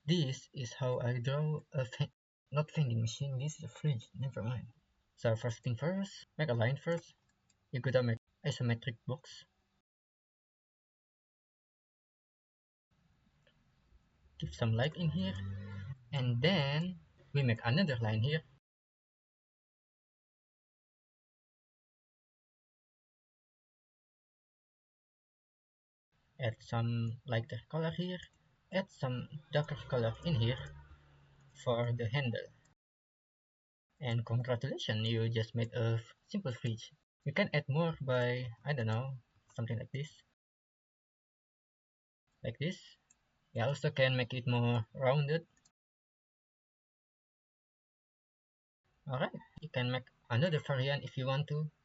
This is how I draw a not vending machine, this is a fridge, never mind. So first thing first, make a line first. You gotta make isometric box. Give some light in here. And then we make another line here. Add some lighter color here. Add some darker color in here for the handle. And congratulations, you just made a simple fridge. You can add more by, I don't know, something like this. Like this. You also can make it more rounded. Alright, you can make another variant if you want to.